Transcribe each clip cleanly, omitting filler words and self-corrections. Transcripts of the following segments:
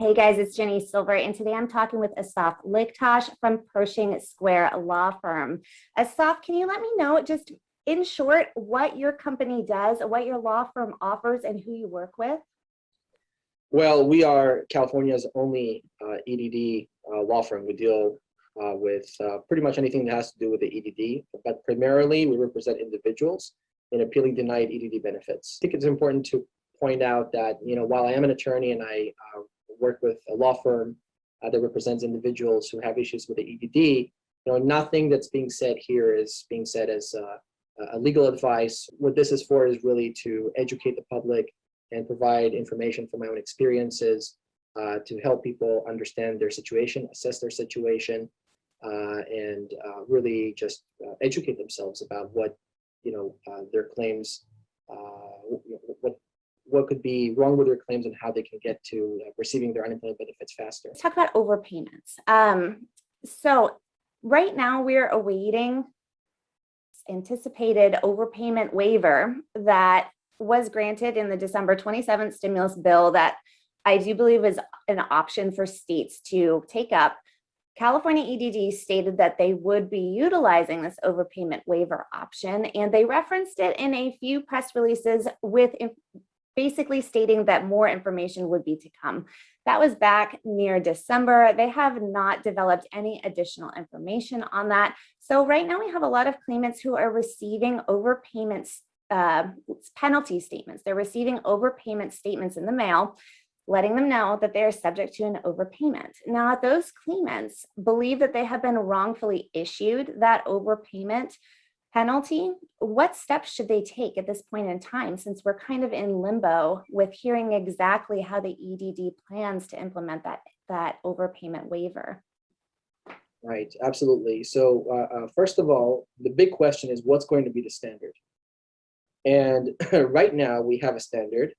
Hey guys, it's Jenny Silver, and today I'm talking with Assaf Lichtash from Pershing Square Law Firm. Assaf, can you let me know, just in short, what your company does, what your law firm offers, and who you work with? Well, we are California's only EDD law firm. We deal with pretty much anything that has to do with the EDD, but primarily we represent individuals in appealing denied EDD benefits. I think it's important to point out that, while I am an attorney and I work with a law firm that represents individuals who have issues with the EDD, nothing that's being said here is being said as a legal advice. What this is for is really to educate the public and provide information from my own experiences to help people understand their situation, assess their situation, and really just educate themselves about what their claims, what could be wrong with their claims and how they can get to receiving their unemployment benefits faster. Let's talk about overpayments. So right now we're awaiting anticipated overpayment waiver that was granted in the December 27th stimulus bill that I do believe is an option for states to take up. California EDD stated that they would be utilizing this overpayment waiver option, and they referenced it in a few press releases with basically stating that more information would be to come. That was back near December. They have not developed any additional information on that. So right now we have a lot of claimants who are receiving overpayments, penalty statements. They're receiving overpayment statements in the mail, letting them know that they are subject to an overpayment. Now, those claimants believe that they have been wrongfully issued that overpayment penalty. What steps should they take at this point in time, since we're kind of in limbo with hearing exactly how the EDD plans to implement that overpayment waiver? Right, absolutely. So first of all, the big question is what's going to be the standard? And right now we have a standard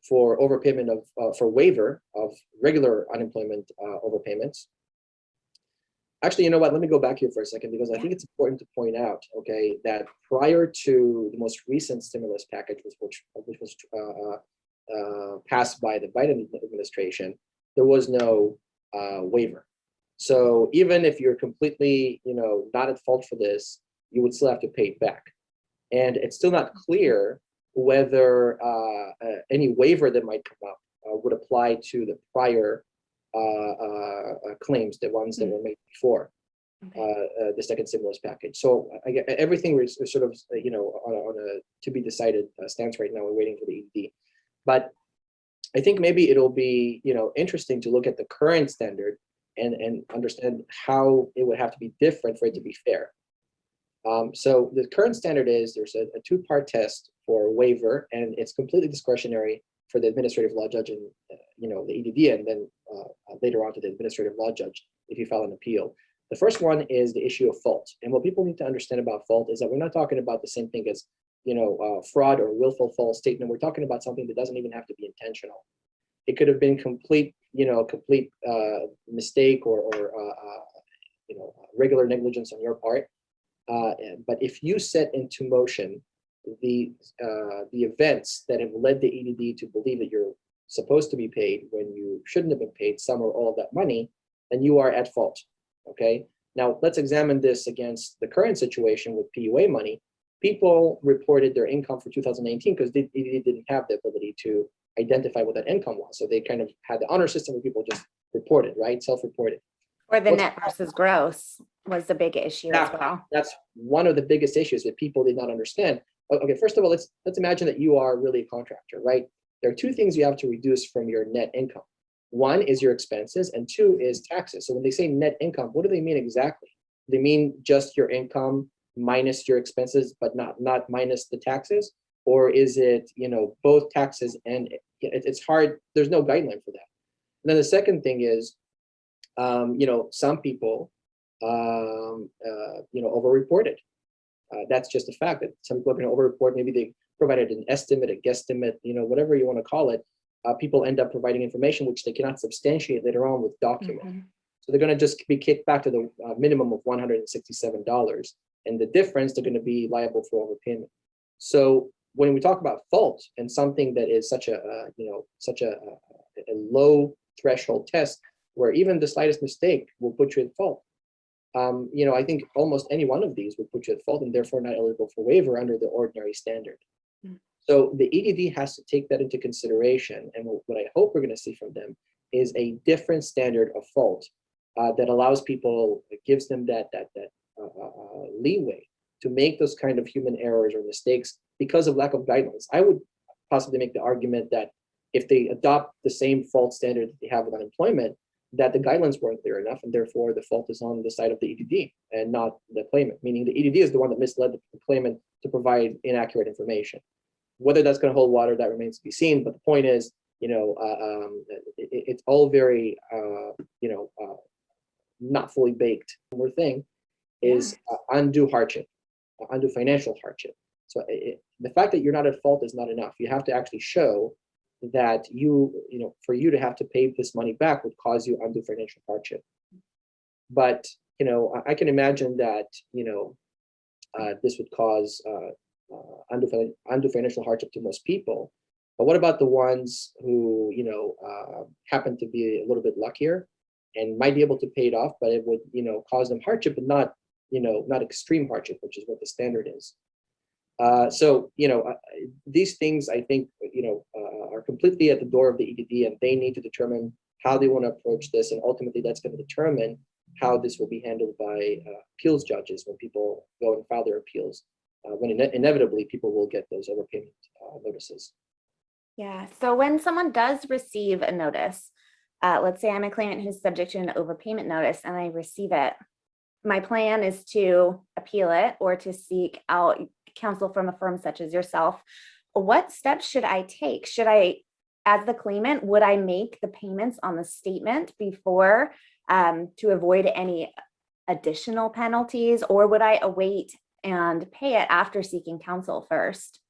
for overpayment for waiver of regular unemployment overpayments. Actually, you know what? Let me go back here for a second, because I think it's important to point out, okay, that prior to the most recent stimulus package, which was passed by the Biden administration, there was no waiver. So even if you're completely, not at fault for this, you would still have to pay it back. And it's still not clear whether any waiver that might come up would apply to the prior claims, the ones that were made before the second stimulus package. So everything is sort of, on a to be decided stance right now. We're waiting for the EDD. But I think maybe it'll be, interesting to look at the current standard and understand how it would have to be different for it to be fair. So the current standard is there's a two-part test for waiver, and it's completely discretionary for the administrative law judge and the EDD, and then later on to the administrative law judge if you file an appeal. The first one is the issue of fault, and what people need to understand about fault is that we're not talking about the same thing as fraud or willful false statement. We're talking about something that doesn't even have to be intentional. It could have been complete mistake or regular negligence on your part. But if you set into motion the events that have led the EDD to believe that you're supposed to be paid when you shouldn't have been paid some or all of that money, then you are at fault. Okay. Now let's examine this against the current situation with PUA money. People reported their income for 2019 because the EDD didn't have the ability to identify what that income was. So they kind of had the honor system where people just reported, right? Self-reported. Or the net versus gross was the big issue as well. That's one of the biggest issues that people did not understand. Okay, first of all, let's imagine that you are really a contractor, right? There are two things you have to reduce from your net income. One is your expenses, and two is taxes. So when they say net income, what do they mean exactly? They mean just your income minus your expenses, but not minus the taxes? Or is it, both taxes and it's hard, there's no guideline for that. And then the second thing is, some people, overreported. That's just a fact that some people are going to overreport. Maybe they provided an estimate, a guesstimate, whatever you want to call it. People end up providing information which they cannot substantiate later on with document. So they're going to just be kicked back to the minimum of $167. And the difference, they're going to be liable for overpayment. So when we talk about fault and something that is such a low threshold test where even the slightest mistake will put you at fault. I think almost any one of these would put you at fault and therefore not eligible for waiver under the ordinary standard. So the EDD has to take that into consideration. And what I hope we're going to see from them is a different standard of fault that allows people, gives them that leeway to make those kind of human errors or mistakes because of lack of guidelines. I would possibly make the argument that if they adopt the same fault standard that they have with unemployment, that the guidelines weren't clear enough, and therefore the fault is on the side of the EDD and not the claimant, meaning the EDD is the one that misled the claimant to provide inaccurate information. Whether that's going to hold water, that remains to be seen. But the point is, it's all very, not fully baked. One more thing is undue hardship, undue financial hardship. So the fact that you're not at fault is not enough. You have to actually show that for you to have to pay this money back would cause you undue financial hardship. But, I can imagine that, this would cause undue financial hardship to most people. But what about the ones who, happen to be a little bit luckier and might be able to pay it off, but it would, cause them hardship, but not, not extreme hardship, which is what the standard is. So, these things, I think, are completely at the door of the EDD, and they need to determine how they want to approach this. And ultimately, that's going to determine how this will be handled by appeals judges when people go and file their appeals, when inevitably people will get those overpayment notices. Yeah. So when someone does receive a notice, let's say I'm a claimant who's subject to an overpayment notice and I receive it, my plan is to appeal it or to seek out counsel from a firm such as yourself. What steps should I take? Should I, as the claimant, would I make the payments on the statement before to avoid any additional penalties, or would I await and pay it after seeking counsel first?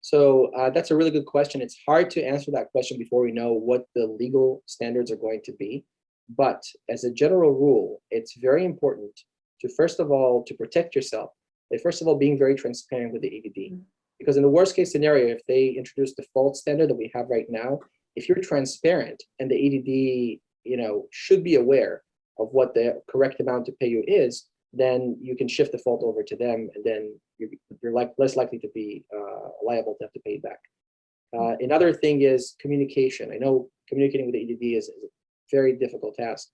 So that's a really good question. It's hard to answer that question before we know what the legal standards are going to be. But as a general rule, it's very important to, first of all, to protect yourself. First of all, being very transparent with the EDD. Because in the worst case scenario, if they introduce the fault standard that we have right now, if you're transparent and the EDD, should be aware of what the correct amount to pay you is, then you can shift the fault over to them, and then you're less likely to be liable to have to pay it back. Another thing is communication. I know communicating with the EDD is a very difficult task,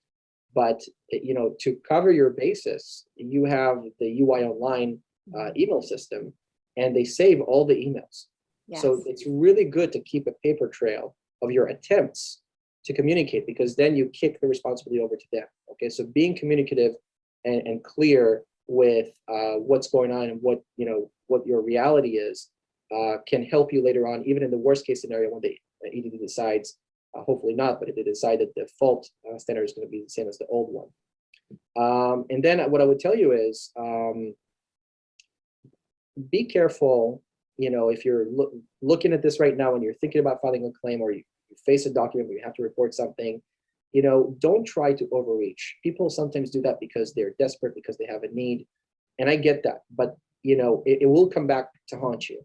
but to cover your basis, you have the UI Online email system, and they save all the emails. Yes. So it's really good to keep a paper trail of your attempts to communicate, because then you kick the responsibility over to them. Okay, so being communicative and clear with what's going on and what your reality is can help you later on, even in the worst case scenario when the EDD decides, hopefully not, but if they decide that the fault standard is going to be the same as the old one. And then what I would tell you is, be careful, if you're looking at this right now and you're thinking about filing a claim, or you face a document where you have to report something, don't try to overreach. People sometimes do that because they're desperate, because they have a need. And I get that, but it will come back to haunt you.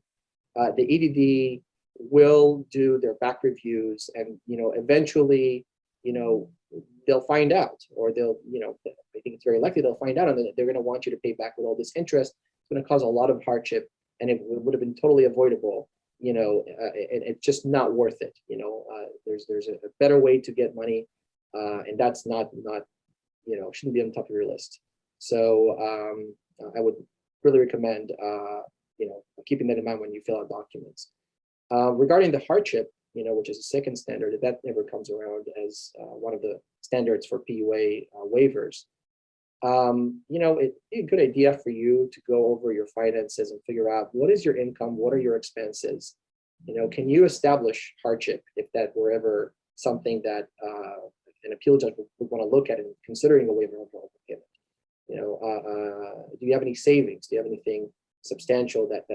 The EDD will do their back reviews, and eventually, they'll find out, or they'll, I think it's very likely they'll find out, and they're going to want you to pay back with all this interest. It's going to cause a lot of hardship, and it would have been totally avoidable. It's just not worth it. There's a better way to get money, and that's not shouldn't be on top of your list. So I would really recommend keeping that in mind when you fill out documents. Regarding the hardship, which is a second standard, that never comes around as one of the standards for PUA waivers. It'd be a good idea for you to go over your finances and figure out what is your income, what are your expenses. Can you establish hardship if that were ever something that an appeal judge would want to look at in considering a waiver of overpayment? Do you have any savings? Do you have anything substantial that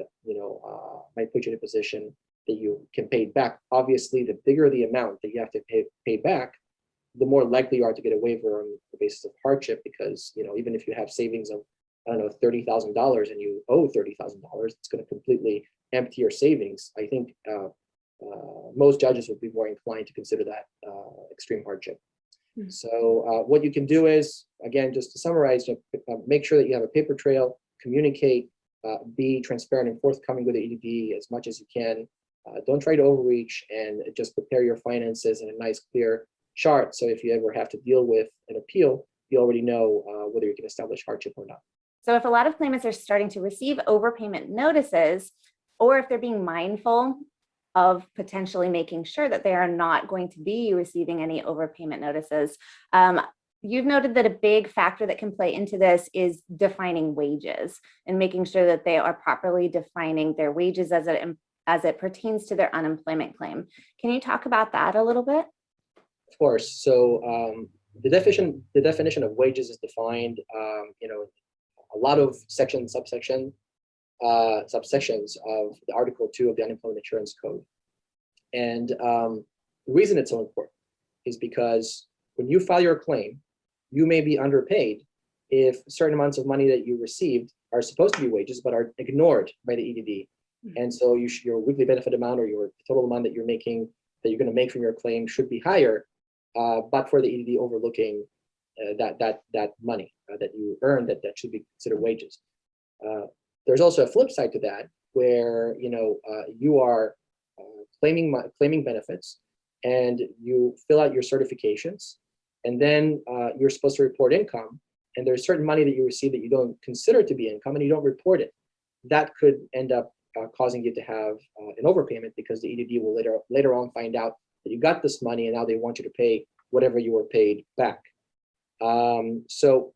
might put you in a position that you can pay back? Obviously, the bigger the amount that you have to pay back, the more likely you are to get a waiver on the basis of hardship, because even if you have savings of $30,000 and you owe $30,000, it's going to completely empty your savings. I think most judges would be more inclined to consider that extreme hardship. Mhm. So what you can do is, again, just to summarize, make sure that you have a paper trail, communicate, be transparent and forthcoming with the EDD as much as you can. Don't try to overreach, and just prepare your finances in a nice, clear chart. So if you ever have to deal with an appeal, you already know whether you can establish hardship or not. So if a lot of claimants are starting to receive overpayment notices, or if they're being mindful of potentially making sure that they are not going to be receiving any overpayment notices, you've noted that a big factor that can play into this is defining wages and making sure that they are properly defining their wages as it pertains to their unemployment claim. Can you talk about that a little bit? Of course. So the definition of wages is defined, a lot of subsections of the Article 2 of the Unemployment Insurance Code. And the reason it's so important is because when you file your claim, you may be underpaid if certain amounts of money that you received are supposed to be wages but are ignored by the EDD. And so your weekly benefit amount, or your total amount that you're making, that you're going to make from your claim, should be higher, but for the EDD overlooking that money that you earned that should be considered wages. There's also a flip side to that, where you are claiming benefits, and you fill out your certifications, and then you're supposed to report income, and there's certain money that you receive that you don't consider to be income, and you don't report it. That could end up causing you to have an overpayment, because the EDD will later on find out that you got this money, and now they want you to pay whatever you were paid back. So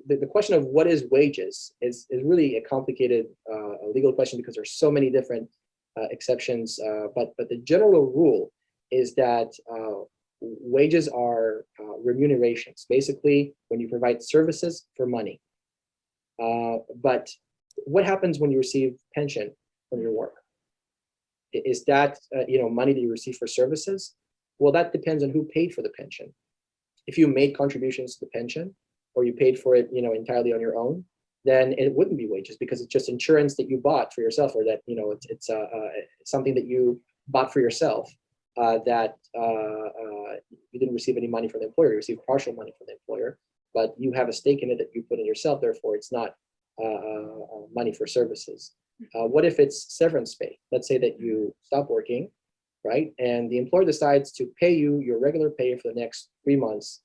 the question of what is wages is really a complicated legal question, because there's so many different exceptions. But the general rule is that wages are remunerations, basically when you provide services for money. But what happens when you receive pension from your work? Is that money that you receive for services? Well, that depends on who paid for the pension. If you made contributions to the pension, or you paid for it entirely on your own, then it wouldn't be wages, because it's just insurance that you bought for yourself, or that it's something that you bought for yourself, that you didn't receive any money from the employer. You received partial money from the employer, but you have a stake in it that you put in yourself. Therefore, it's not money for services. What if it's severance pay? Let's say that you stop working, right? And the employer decides to pay you your regular pay for the next 3 months,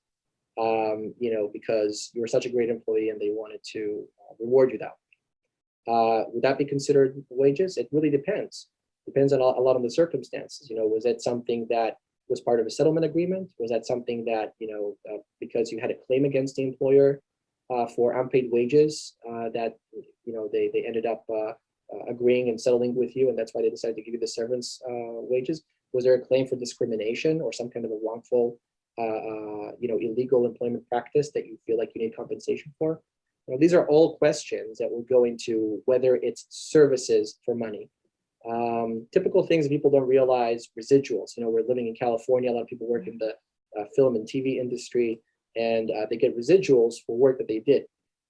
because you were such a great employee and they wanted to reward you that way. Would that be considered wages? It really depends. Depends on a lot of the circumstances. Was it something that was part of a settlement agreement? Was that something that, because you had a claim against the employer for unpaid wages, that, they ended up agreeing and settling with you, and that's why they decided to give you the severance wages? Was there a claim for discrimination or some kind of a wrongful, illegal employment practice that you feel like you need compensation for? These are all questions that will go into whether it's services for money. Typical things that people don't realize: residuals. We're living in California. A lot of people work in the film and TV industry, and they get residuals for work that they did.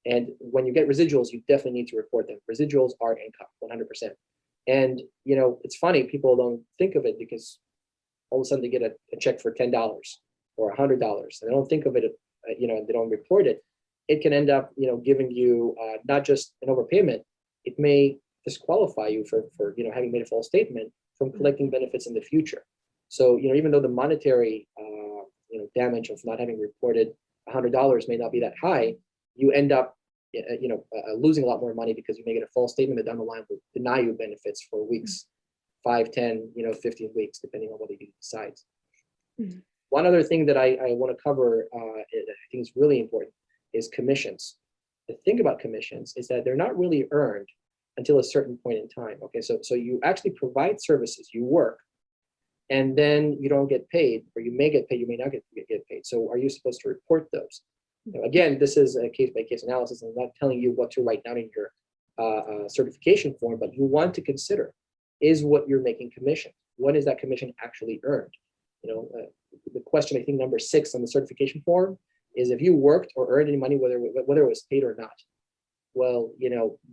And when you get residuals, you definitely need to report them. Residuals are income, 100%. And it's funny, people don't think of it, because all of a sudden they get a check for $10 or $100, and they don't think of it, they don't report it. It can end up, giving you not just an overpayment. It may disqualify you for having made a false statement from collecting benefits in the future. So even though the monetary damage of not having reported $100 may not be that high, you end up losing a lot more money, because you may get a false statement that down the line will deny you benefits for weeks, 5, 10, 15 weeks, depending on what the EDD decides. Mm-hmm. One other thing that I want to cover, I think is really important, is commissions. The thing about commissions is that they're not really earned until a certain point in time. Okay, so you actually provide services, you work, and then you don't get paid, or you may get paid, you may not get paid. So are you supposed to report those? Again, this is a case-by-case analysis, and I'm not telling you what to write down in your certification form, but you want to consider, is what you're making commission? When is that commission actually earned? The question, I think, number 6 on the certification form is, if you worked or earned any money, whether it was paid or not. Well,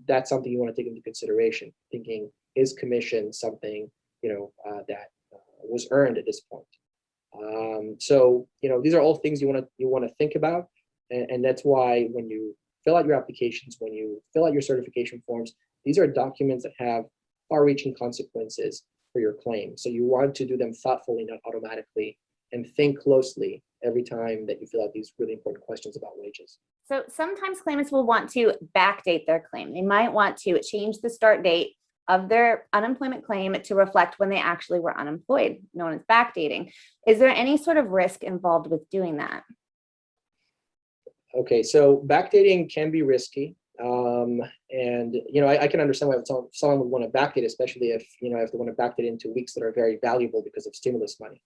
that's something you want to take into consideration, thinking, is commission something that was earned at this point. So these are all things you want to think about, and that's why when you fill out your applications, when you fill out your certification forms, these are documents that have far-reaching consequences for your claim. So you want to do them thoughtfully, not automatically, and think closely every time that you fill out these really important questions about wages. So sometimes claimants will want to backdate their claim. They might want to change the start date of their unemployment claim to reflect when they actually were unemployed, known as backdating. Is there any sort of risk involved with doing that? Okay, so backdating can be risky. And I can understand why someone would want to backdate, especially if they want to backdate into weeks that are very valuable because of stimulus money.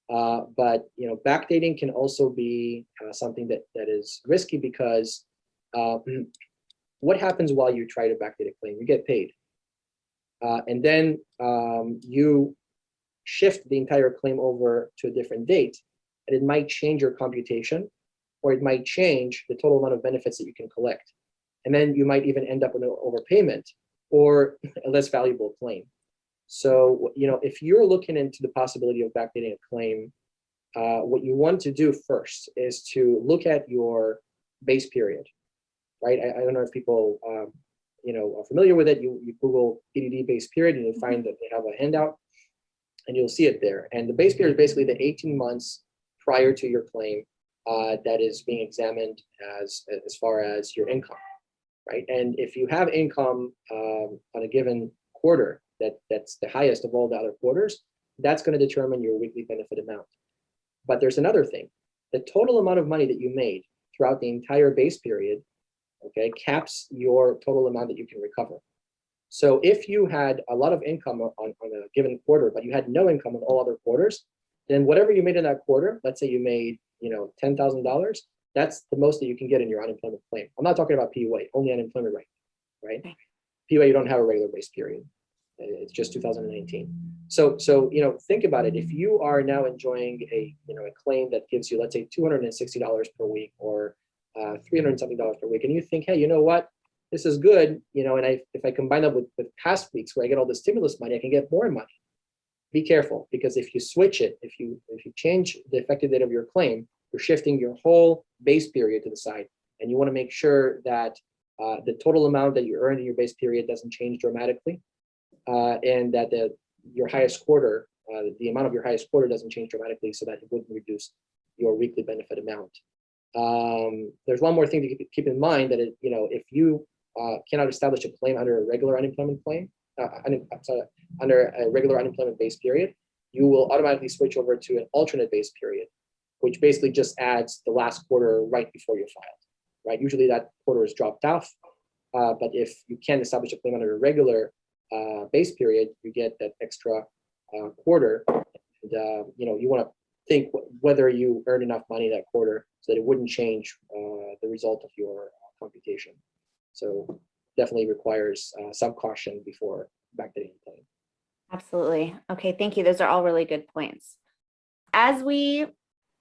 But backdating can also be something that is risky because what happens while you try to backdate a claim? You get paid, and then you shift the entire claim over to a different date, and it might change your computation, or it might change the total amount of benefits that you can collect. And then you might even end up with an overpayment or a less valuable claim. So, if you're looking into the possibility of backdating a claim, what you want to do first is to look at your base period, right? I don't know if people, are familiar with it. You Google EDD base period and you'll find that they have a handout and you'll see it there. And the base period is basically the 18 months prior to your claim that is being examined as far as your income, right? And if you have income on a given quarter that's the highest of all the other quarters, that's going to determine your weekly benefit amount. But there's another thing. The total amount of money that you made throughout the entire base period, okay, caps your total amount that you can recover. So if you had a lot of income on a given quarter, but you had no income on all other quarters, then whatever you made in that quarter, let's say you made $10,000, that's the most that you can get in your unemployment claim. I'm not talking about PUA, only unemployment rate, right? Okay. PUA, you don't have a regular base period. It's just 2019. So think about it. If you are now enjoying a claim that gives you, let's say, $260 per week or $300 something per week, and you think, hey, you know what, this is good, and if I combine that with past weeks where I get all the stimulus money, I can get more money. Be careful, because if you switch it, if you change the effective date of your claim, you're shifting your whole base period to the side, and you want to make sure that the total amount that you earned in your base period doesn't change dramatically, and that your highest quarter, the amount of your highest quarter doesn't change dramatically, so that it wouldn't reduce your weekly benefit amount. There's one more thing to keep in mind, that if you cannot establish a claim under a regular unemployment claim, under a regular unemployment base period, you will automatically switch over to an alternate base period, which basically just adds the last quarter right before you filed, right? Usually that quarter is dropped off, but if you can establish a claim under a regular base period, you get that extra quarter. And you want to think whether you earned enough money that quarter so that it wouldn't change the result of your computation. So definitely requires some caution before backdating the claim. Absolutely. Okay, thank you. Those are all really good points. As we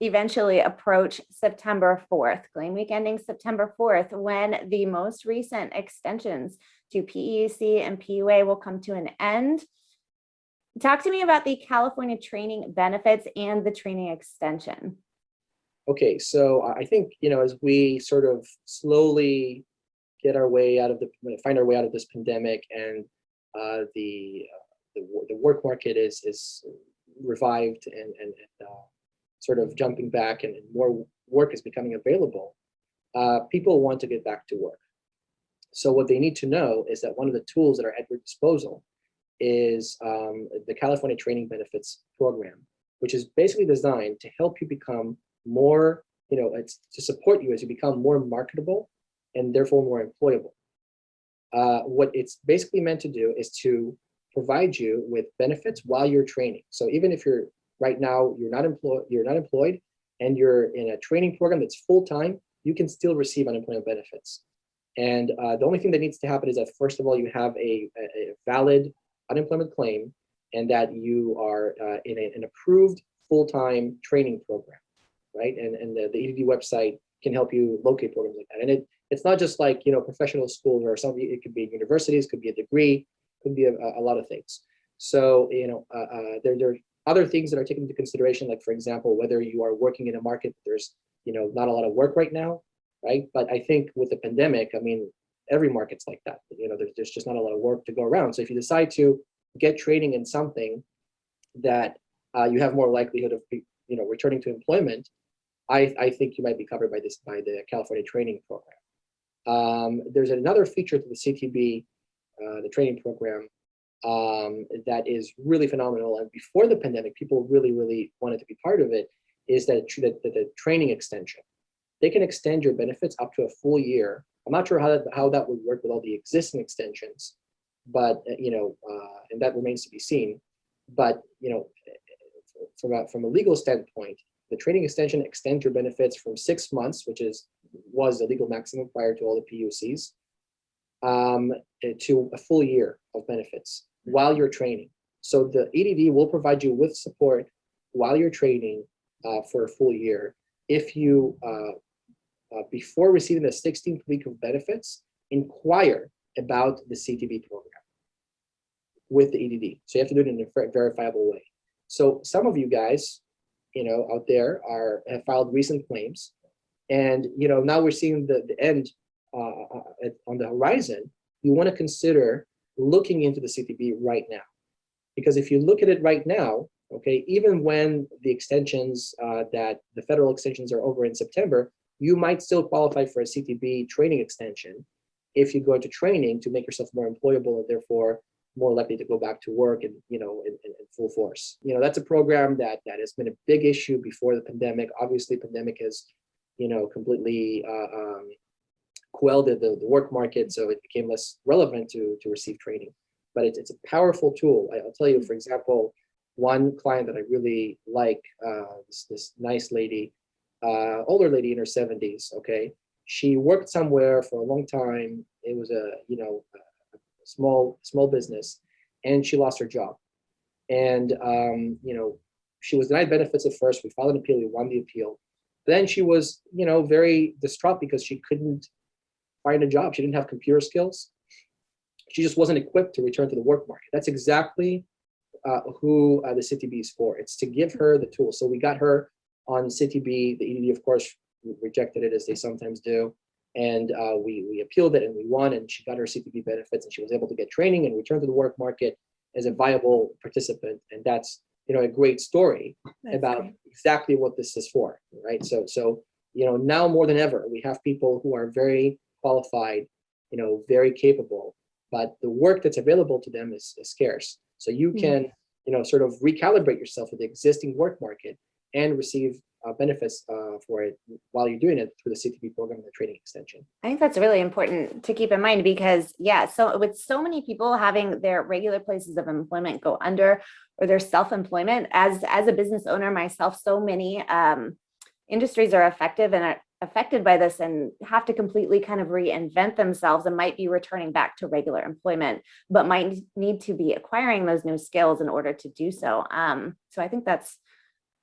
eventually approach September 4th, claim week ending September 4th, when the most recent extensions to PEC and PUA will come to an end. Talk to me about the California training benefits and the training extension. Okay, so I think, as we sort of slowly find our way out of this pandemic, and the work market is revived and sort of jumping back, and more work is becoming available, people want to get back to work. So what they need to know is that one of the tools that are at your disposal is the California Training Benefits Program, which is basically designed to help you become more, it's to support you as you become more marketable and therefore more employable. What it's basically meant to do is to provide you with benefits while you're training. So even if you're right now you're not employed, and you're in a training program that's full-time, you can still receive unemployment benefits. And the only thing that needs to happen is that, first of all, you have a valid unemployment claim, and that you are in an approved full-time training program, right? And the EDD website can help you locate programs like that. And it's not just like, professional schools or something. It could be universities, could be a degree, could be a lot of things. So, there are other things that are taken into consideration, like, for example, whether you are working in a market, there's, not a lot of work right now, right? But I think with the pandemic, I mean, every market's like that. There's just not a lot of work to go around. So if you decide to get training in something that you have more likelihood of, returning to employment, I think you might be covered by the California training program. There's another feature to the CTB, the training program, that is really phenomenal. And before the pandemic, people really, really wanted to be part of it, is that the training extension. They can extend your benefits up to a full year. I'm not sure how that would work with all the existing extensions, but, and that remains to be seen. But, from a legal standpoint, the training extension extends your benefits from 6 months, which was the legal maximum prior to all the PUCs, to a full year of benefits while you're training. So the EDD will provide you with support while you're training for a full year. If you, before receiving the 16th week of benefits, inquire about the CTB program with the EDD. So you have to do it in a verifiable way. So some of you guys, out there have filed recent claims, and now we're seeing the end on the horizon. You want to consider looking into the CTB right now, because if you look at it right now, okay, even when the extensions that the federal extensions are over in September, you might still qualify for a CTB training extension if you go into training to make yourself more employable and therefore more likely to go back to work and in full force. That's a program that has been a big issue before the pandemic. Obviously, pandemic has completely quelled the work market, so it became less relevant to receive training. But it's a powerful tool. I'll tell you, for example, one client that I really like, this nice lady, older lady in her 70s. Okay, she worked somewhere for a long time. It was a small business, and she lost her job. And she was denied benefits at first. We filed an appeal. We won the appeal. Then she was very distraught because she couldn't find a job. She didn't have computer skills. She just wasn't equipped to return to the work market. That's exactly who the CTB is for. It's to give her the tools. So we got her on CTB. The EDD, of course, rejected it, as they sometimes do. And we appealed it and we won, and she got her CTB benefits, and she was able to get training and return to the work market as a viable participant. And that's a great story about exactly what this is for, right? So now more than ever, we have people who are very qualified, very capable, but the work that's available to them is scarce. So you can sort of recalibrate yourself with the existing work market and receive benefits for it while you're doing it through the CTB program and the training extension. I think that's really important to keep in mind, because so with so many people having their regular places of employment go under, or their self-employment, as a business owner myself, so many industries are affected by this and have to completely kind of reinvent themselves, and might be returning back to regular employment, but might need to be acquiring those new skills in order to do so. So I think that's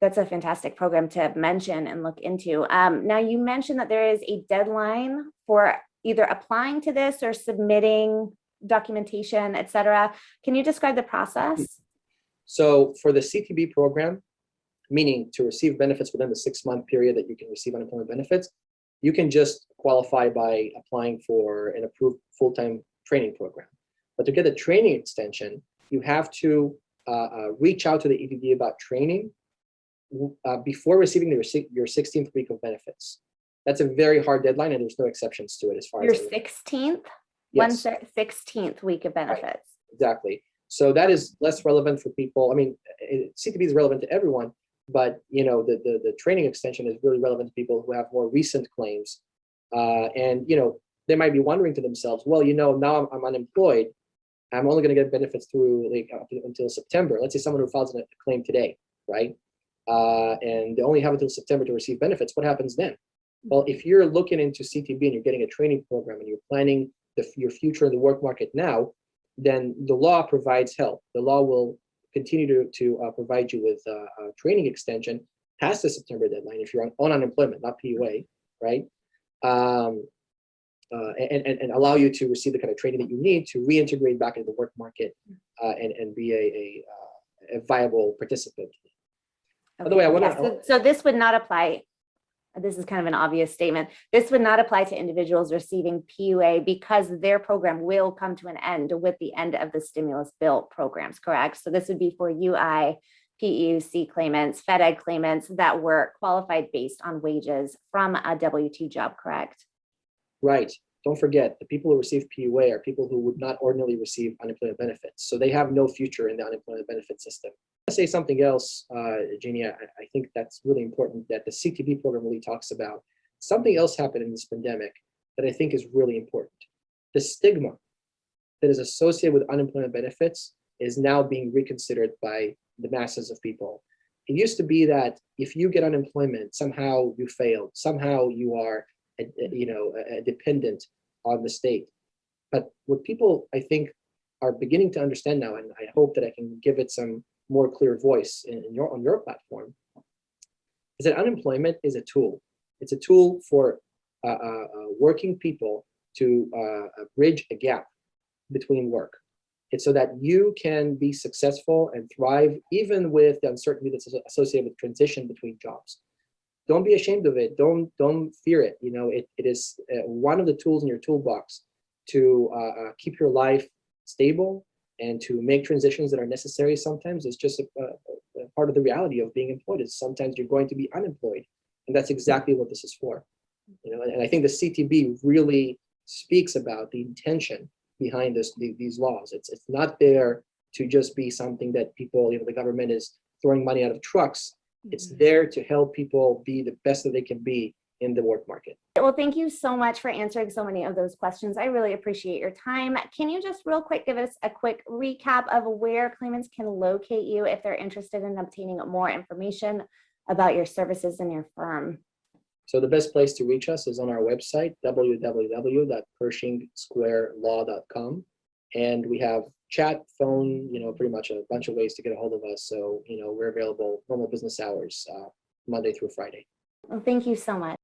a fantastic program to mention and look into. Now, you mentioned that there is a deadline for either applying to this or submitting documentation, et cetera. Can you describe the process? So for the CTB program, meaning to receive benefits within the 6-month period that you can receive unemployment benefits, you can just qualify by applying for an approved full-time training program. But to get a training extension, you have to reach out to the EDD about training before receiving your 16th week of benefits. That's a very hard deadline, and there's no exceptions to it as far your as 16th? Yes. 16th week of benefits. Right. Exactly. So that is less relevant for people. I mean, CTB is relevant to everyone, but the training extension is really relevant to people who have more recent claims. And they might be wondering to themselves, well, now I'm unemployed. I'm only going to get benefits through until September. Let's say someone who files a claim today, right? And they only have until September to receive benefits. What happens then? Well, if you're looking into CTB and you're getting a training program and you're planning your future in the work market now, then the law provides help. The law will continue to provide you with a training extension past the September deadline if you're on unemployment, not PUA, right? and allow you to receive the kind of training that you need to reintegrate back into the work market and be a viable participant. By the way, I want to. So this would not apply. This is kind of an obvious statement. This would not apply to individuals receiving PUA because their program will come to an end with the end of the stimulus bill programs, correct? So this would be for UI, PEUC claimants, FedEd claimants that were qualified based on wages from a W-2 job, correct? Right. Don't forget, the people who receive PUA are people who would not ordinarily receive unemployment benefits. So they have no future in the unemployment benefit system. I'll say something else, Jeannie. I think that's really important that the CTB program really talks about. Something else happened in this pandemic that I think is really important. The stigma that is associated with unemployment benefits is now being reconsidered by the masses of people. It used to be that if you get unemployment, somehow you failed, somehow you are dependent on the state. But what people, I think, are beginning to understand now, and I hope that I can give it some more clear voice on your platform, is that unemployment is a tool. It's a tool for working people to bridge a gap between work. It's so that you can be successful and thrive even with the uncertainty that's associated with transition between jobs. Don't be ashamed of it. Don't fear it. It is one of the tools in your toolbox to keep your life stable and to make transitions that are necessary. Sometimes it's just a part of the reality of being employed. Is sometimes you're going to be unemployed, and that's exactly what this is for. And I think the CTB really speaks about the intention behind these laws. It's not there to just be something that people, the government is throwing money out of trucks. It's there to help people be the best that they can be in the work market. Well, thank you so much for answering so many of those questions. I really appreciate your time. Can you just real quick give us a quick recap of where claimants can locate you if they're interested in obtaining more information about your services and your firm? So the best place to reach us is on our website, www.pershingsquarelaw.com. And we have chat, phone, pretty much a bunch of ways to get a hold of us. So, we're available normal business hours, Monday through Friday. Well, thank you so much.